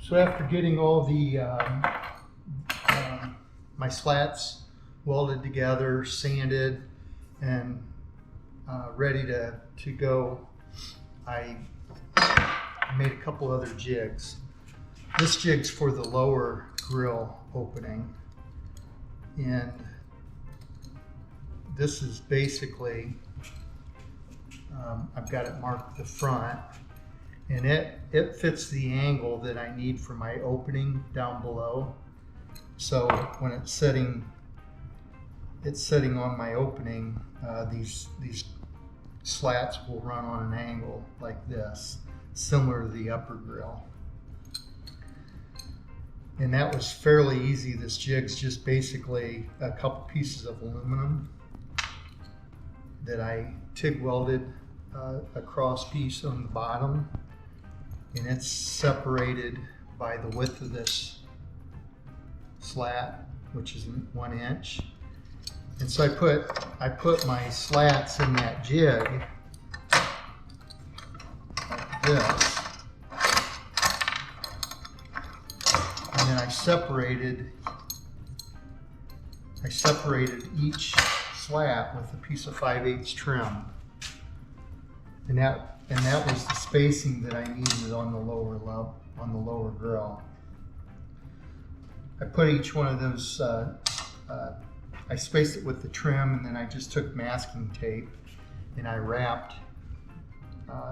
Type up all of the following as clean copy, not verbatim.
So after getting all the my slats welded together, sanded, and ready to go, I made a couple other jigs. This jig's for the lower grill opening, and this is basically, I've got it marked the front, and it fits the angle that I need for my opening down below. So when it's sitting on my opening, these slats will run on an angle like this, similar to the upper grill. And that was fairly easy. This jig's just basically a couple pieces of aluminum that I TIG welded a cross piece on the bottom, and it's separated by the width of this slat, which is 1 inch. And so I put my slats in that jig like this, and then I separated each slat with a piece of 5/8 trim, and that was the spacing that I needed on the lower grill. I put each one of those. I spaced it with the trim, and then I just took masking tape and I wrapped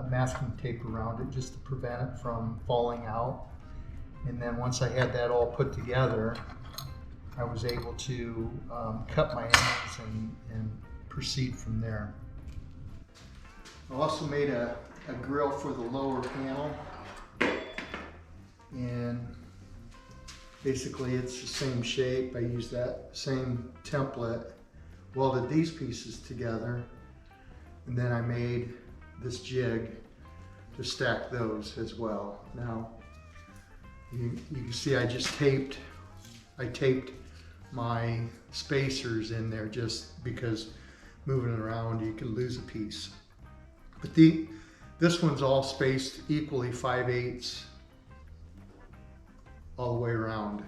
masking tape around it just to prevent it from falling out. And then once I had that all put together, I was able to cut my ends and proceed from there. I also made a grill for the lower panel, and basically it's the same shape. I used that same template, welded these pieces together, and then I made this jig to stack those as well. Now you can see I taped my spacers in there, just because moving it around you could lose a piece. But this one's all spaced equally 5/8 all the way around,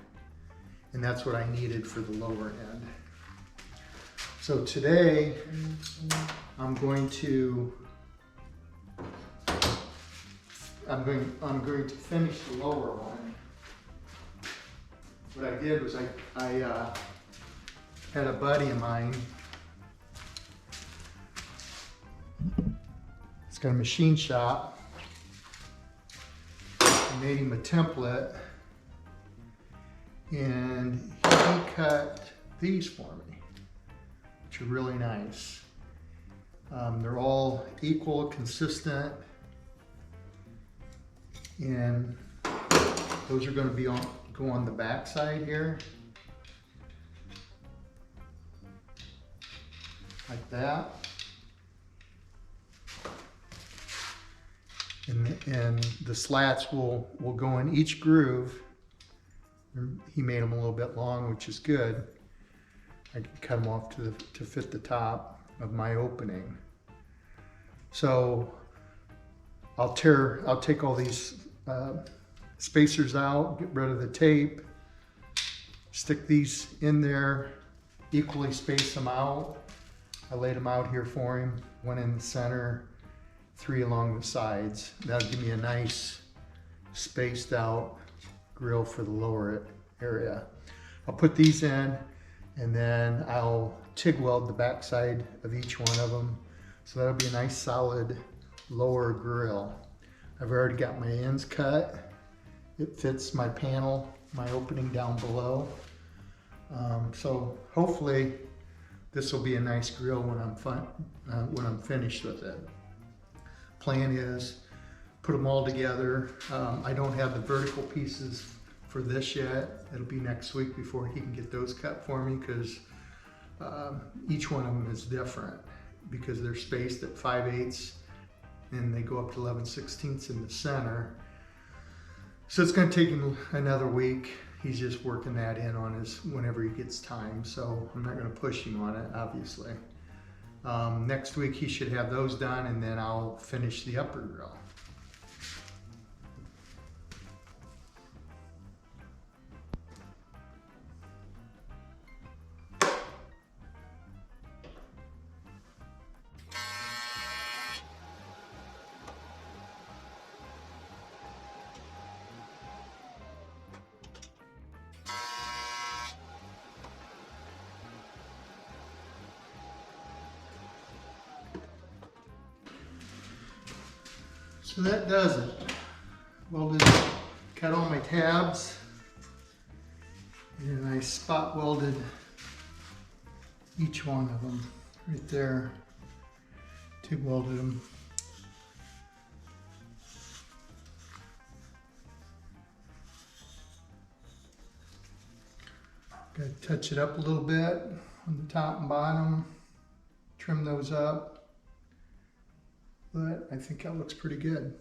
and that's what I needed for the lower end. So today I'm going to finish the lower one. What I did was I had a buddy of mine. He's got a machine shop. I made him a template, and he cut these for me, which are really nice. They're all equal, consistent, and those are going to go on the back side here, like that. And the slats will go in each groove. He made them a little bit long, which is good. I can cut them off to fit the top of my opening. So I'll take all these spacers out, get rid of the tape, stick these in there, equally space them out. I laid them out here for him, one in the center, 3 along the sides. That'll give me a nice spaced out grill for the lower area. I'll put these in, and then I'll TIG weld the back side of each one of them. So that'll be a nice solid lower grill. I've already got my ends cut. It fits my panel, my opening down below. So hopefully this will be a nice grill when I'm finished with it. Plan is put them all together. I don't have the vertical pieces for this yet. It'll be next week before he can get those cut for me, because each one of them is different, because they're spaced at 5/8 and they go up to 11/16 in the center. So it's going to take him another week. He's just working that in on whenever he gets time. So I'm not going to push him on it, obviously. Next week he should have those done, and then I'll finish the upper grill. So that does it. Welded, cut all my tabs, and I spot welded each one of them right there. TIG welded them. Got to touch it up a little bit on the top and bottom, trim those up, but I think that looks pretty good.